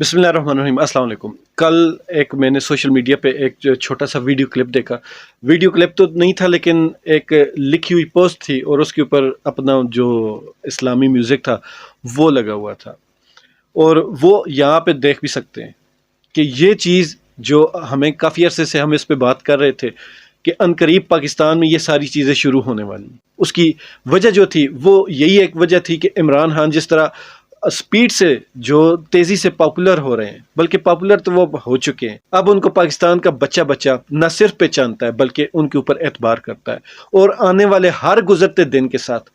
बिस्मिल्लाहिर्रहमानिर्रहीम, अस्सलाम वालेकुम। कल एक मैंने सोशल मीडिया पे एक जो छोटा सा वीडियो क्लिप देखा। वीडियो क्लिप तो नहीं था लेकिन एक लिखी हुई पोस्ट थी और उसके ऊपर अपना जो इस्लामी म्यूज़िक था वो लगा हुआ था। और वो यहाँ पे देख भी सकते हैं कि ये चीज़ जो हमें काफ़ी अरसे से हम इस पे बात कर रहे थे कि अनकरीब पाकिस्तान में ये सारी चीज़ें शुरू होने वाली। उसकी वजह जो थी वो यही एक वजह थी कि इमरान खान जिस तरह स्पीड से जो तेज़ी से पॉपुलर हो रहे हैं, बल्कि पॉपुलर तो वो हो चुके हैं, अब उनको पाकिस्तान का बच्चा बच्चा न सिर्फ पहचानता है बल्कि उनके ऊपर एतबार करता है। और आने वाले हर गुजरते दिन के साथ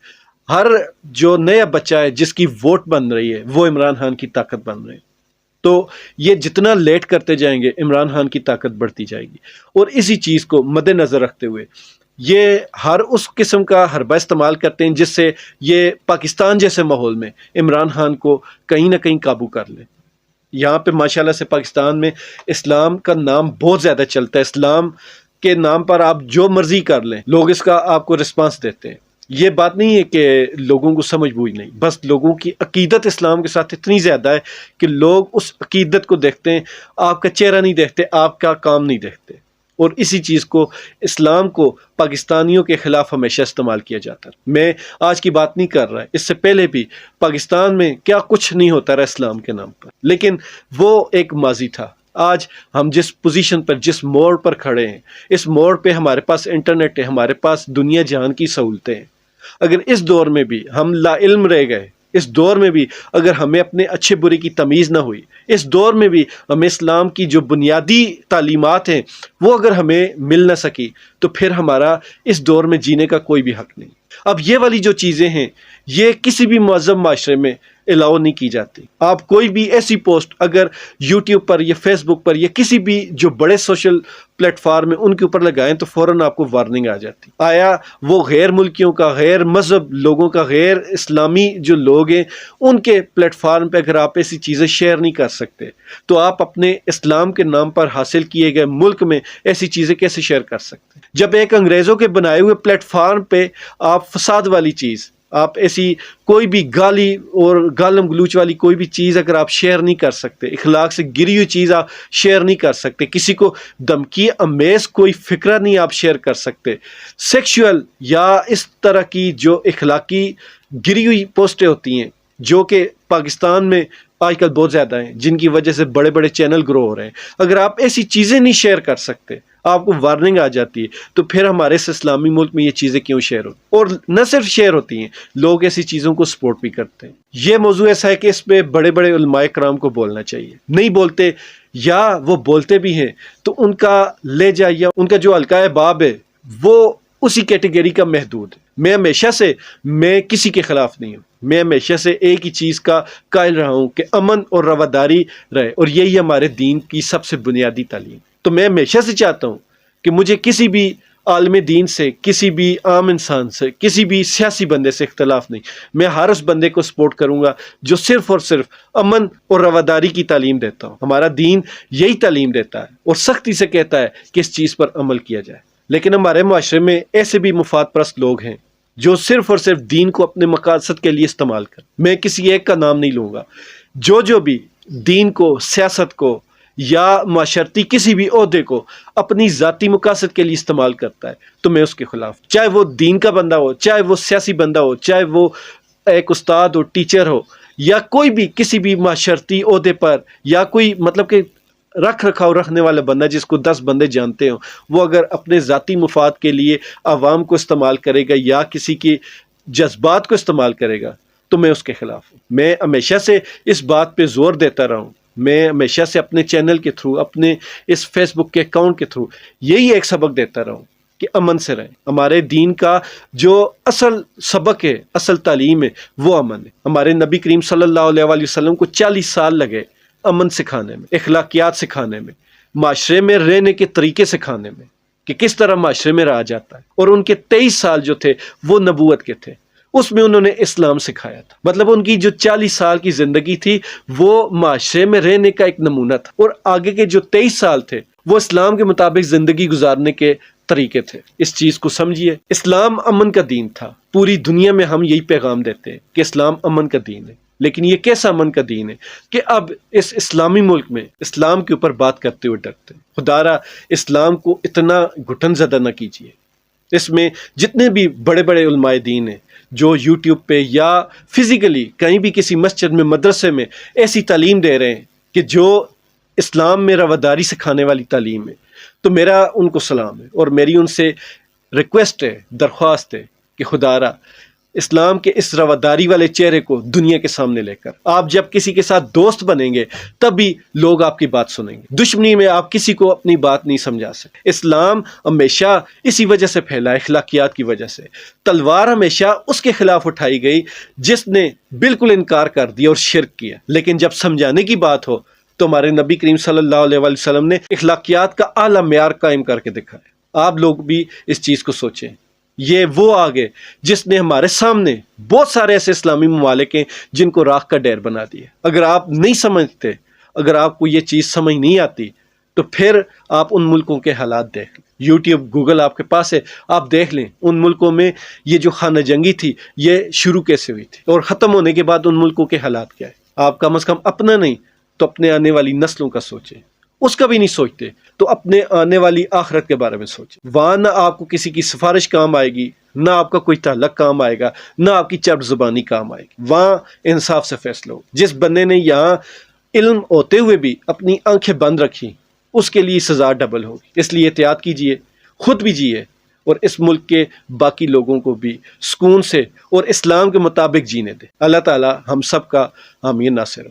हर जो नया बच्चा है जिसकी वोट बन रही है वो इमरान खान की ताकत बन रही है। तो ये जितना लेट करते जाएंगे इमरान खान की ताकत बढ़ती जाएगी। और इसी चीज़ को मद्देनज़र रखते हुए ये हर उस किस्म का हरबा इस्तेमाल करते हैं जिससे ये पाकिस्तान जैसे माहौल में इमरान खान को कहीं ना कहीं काबू कर ले। यहाँ पे माशाल्लाह से पाकिस्तान में इस्लाम का नाम बहुत ज़्यादा चलता है। इस्लाम के नाम पर आप जो मर्जी कर लें, लोग इसका आपको रिस्पांस देते हैं। ये बात नहीं है कि लोगों को समझ बूझ नहीं, बस लोगों की अकीदत इस्लाम के साथ इतनी ज़्यादा है कि लोग उस अकीदत को देखते हैं, आपका चेहरा नहीं देखते, आपका काम नहीं देखते। और इसी चीज़ को इस्लाम को पाकिस्तानियों के ख़िलाफ़ हमेशा इस्तेमाल किया जाता है। मैं आज की बात नहीं कर रहा है, इससे पहले भी पाकिस्तान में क्या कुछ नहीं होता रहा इस्लाम के नाम पर, लेकिन वो एक माजी था। आज हम जिस पोजीशन पर, जिस मोड़ पर खड़े हैं, इस मोड़ पे हमारे पास इंटरनेट है, हमारे पास दुनिया जहान की सहूलतें हैं। अगर इस दौर में भी हम लाइल्म रह गए, इस दौर में भी अगर हमें अपने अच्छे बुरे की तमीज़ ना हुई, इस दौर में भी हमें इस्लाम की जो बुनियादी तालीमात हैं वो अगर हमें मिल ना सकी, तो फिर हमारा इस दौर में जीने का कोई भी हक नहीं। अब ये वाली जो चीज़ें हैं ये किसी भी मुअज़्ज़म माशरे में अलाउ नहीं की जाती। आप कोई भी ऐसी पोस्ट अगर यूट्यूब पर या फेसबुक पर या किसी भी जो बड़े सोशल प्लेटफार्म में उनके ऊपर लगाएं तो फ़ौरन आपको वार्निंग आ जाती। आया वो गैर मुल्कियों का, गैर मज़हब लोगों का, गैर इस्लामी जो लोग हैं उनके प्लेटफार्म पर अगर आप ऐसी चीज़ें शेयर नहीं कर सकते तो आप अपने इस्लाम के नाम पर हासिल किए गए मुल्क में ऐसी चीज़ें कैसे शेयर कर सकते? जब एक अंग्रेज़ों के बनाए हुए प्लेटफार्म पे आप फसाद वाली चीज़, आप ऐसी कोई भी गाली और गालम गलूच वाली कोई भी चीज़ अगर आप शेयर नहीं कर सकते, इखलाक से गिरी हुई चीज़ आप शेयर नहीं कर सकते, किसी को धमकी अमेज कोई फिक्रा नहीं आप शेयर कर सकते, सेक्सुअल या इस तरह की जो इखलाकी गिरी हुई पोस्टें होती हैं जो कि पाकिस्तान में आजकल बहुत ज़्यादा हैं, जिनकी वजह से बड़े बड़े चैनल ग्रो हो रहे हैं, अगर आप ऐसी चीज़ें नहीं शेयर कर सकते, आपको वार्निंग आ जाती है, तो फिर हमारे इस इस्लामी मुल्क में ये चीज़ें क्यों शेयर होती? और न सिर्फ शेयर होती हैं, लोग ऐसी चीज़ों को सपोर्ट भी करते हैं। ये मौजू ऐसा है कि इस पर बड़े बड़े उलमाए कराम को बोलना चाहिए, नहीं बोलते या वो बोलते भी हैं तो उनका लहजा या उनका जो हल्का बाब है वो उसी कैटेगरी का महदूद है। मैं किसी के ख़िलाफ़ नहीं हूँ, मैं हमेशा से एक ही चीज़ का कायल रहा हूँ कि अमन और रवादारी रहे, और यही हमारे दीन की सबसे बुनियादी तालीम। तो मैं हमेशा से चाहता हूँ कि मुझे किसी भी आलम दीन से, किसी भी आम इंसान से, किसी भी सियासी बंदे से इख्तलाफ नहीं। मैं हर उस बंदे को सपोर्ट करूँगा जो सिर्फ़ और सिर्फ अमन और रवादारी की तालीम देता हो। हमारा दीन यही तालीम देता है और सख्ती से कहता है कि इस चीज़ पर अमल किया जाए। लेकिन हमारे माशरे में ऐसे भी मुफाद परस्त लोग हैं जो सिर्फ और सिर्फ दीन को अपने मकासद के लिए इस्तेमाल कर। मैं किसी एक का नाम नहीं लूँगा, जो भी दीन को, सियासत को या माशरती किसी भी ओहदे को अपनी ज़ाती मकासद के लिए इस्तेमाल करता है तो मैं उसके ख़िलाफ़, चाहे वो दीन का बंदा हो, चाहे वो सियासी बंदा हो, चाहे वो एक उस्ताद हो, टीचर हो, या कोई भी किसी भी माशरती ओहदे पर, या कोई मतलब कि रख रखाव रखने वाला बंदा जिसको 10 बंदे जानते हो, वो अगर अपने ज़ाती मुफाद के लिए आवाम को इस्तेमाल करेगा या किसी के जज्बात को इस्तेमाल करेगा तो मैं उसके ख़िलाफ़ हूँ। मैं हमेशा से इस बात पे ज़ोर देता रहा हूँ, मैं हमेशा से अपने चैनल के थ्रू, अपने इस फेसबुक के अकाउंट के थ्रू यही एक सबक देता रहा हूँ कि अमन से रहें। हमारे दीन का जो असल सबक है, असल तालीम है, वो अमन है। हमारे नबी करीम सल्लल्लाहु अलैहि वसल्लम को 40 साल लगे अमन सिखाने में, इखलाकियात सिखाने में, माशरे में रहने के तरीके सिखाने में कि किस तरह माशरे में रहा जाता है। और उनके 23 साल जो थे वो नबूवत के थे, उसमें उन्होंने इस्लाम सिखाया था। मतलब उनकी जो 40 साल की ज़िंदगी थी वो माशरे में रहने का एक नमूना था, और आगे के जो 23 साल थे वो इस्लाम के मुताबिक ज़िंदगी गुजारने के तरीके थे। इस चीज़ को समझिए, इस्लाम अमन का दीन था। पूरी दुनिया में हम यही पैगाम देते हैं कि इस्लाम अमन का दीन है। لیکن یہ کیسا من کا دین ہے کہ اب اس اسلامی ملک میں اسلام کے اوپر بات کرتے ہوئے ڈرتے ہیں۔ خدا را اسلام کو اتنا گھٹن زدہ نہ کیجیے۔ اس میں جتنے بھی بڑے بڑے علماء دین ہیں جو یوٹیوب پہ یا فزیکلی کہیں بھی کسی مسجد میں مدرسے میں ایسی تعلیم دے رہے ہیں کہ جو اسلام میں رواداری سکھانے والی تعلیم ہے، تو میرا ان کو سلام ہے، اور میری ان سے ریکویسٹ ہے، درخواست ہے کہ خدا را اسلام کے اس رواداری والے چہرے کو دنیا کے سامنے لے کر آپ جب کسی کے ساتھ دوست بنیں گے تب بھی لوگ آپ کی بات سنیں گے۔ دشمنی میں آپ کسی کو اپنی بات نہیں سمجھا سکتے۔ اسلام ہمیشہ اسی وجہ سے پھیلا، اخلاقیات کی وجہ سے۔ تلوار ہمیشہ اس کے خلاف اٹھائی گئی جس نے بالکل انکار کر دیا اور شرک کیا، لیکن جب سمجھانے کی بات ہو تو ہمارے نبی کریم صلی اللہ علیہ وآلہ وسلم نے اخلاقیات کا اعلیٰ معیار قائم کر کے دکھایا۔ آپ لوگ بھی اس چیز کو سوچیں۔ یہ وہ آگے جس نے ہمارے سامنے بہت سارے ایسے اسلامی ممالک ہیں جن کو راکھ کا ڈیر بنا دیا۔ اگر آپ نہیں سمجھتے، اگر آپ کو یہ چیز سمجھ نہیں آتی تو پھر آپ ان ملکوں کے حالات دیکھ لیں۔ یوٹیوب، گوگل آپ کے پاس ہے، آپ دیکھ لیں ان ملکوں میں یہ جو خانہ جنگی تھی یہ شروع کیسے ہوئی تھی اور ختم ہونے کے بعد ان ملکوں کے حالات کیا ہے۔ آپ کم از کم اپنا نہیں تو اپنے آنے والی نسلوں کا سوچیں۔ اس کا بھی نہیں سوچتے تو اپنے آنے والی آخرت کے بارے میں سوچیں۔ وہاں نہ آپ کو کسی کی سفارش کام آئے گی، نہ آپ کا کوئی تعلق کام آئے گا، نہ آپ کی چرب زبانی کام آئے گی۔ وہاں انصاف سے فیصلہ ہو۔ جس بندے نے یہاں علم ہوتے ہوئے بھی اپنی آنکھیں بند رکھی، اس کے لیے سزا ڈبل ہوگی۔ اس لیے احتیاط کیجئے، خود بھی جیے اور اس ملک کے باقی لوگوں کو بھی سکون سے اور اسلام کے مطابق جینے دیں۔ اللہ تعالی ہم سب کا حامی ناصر ہو۔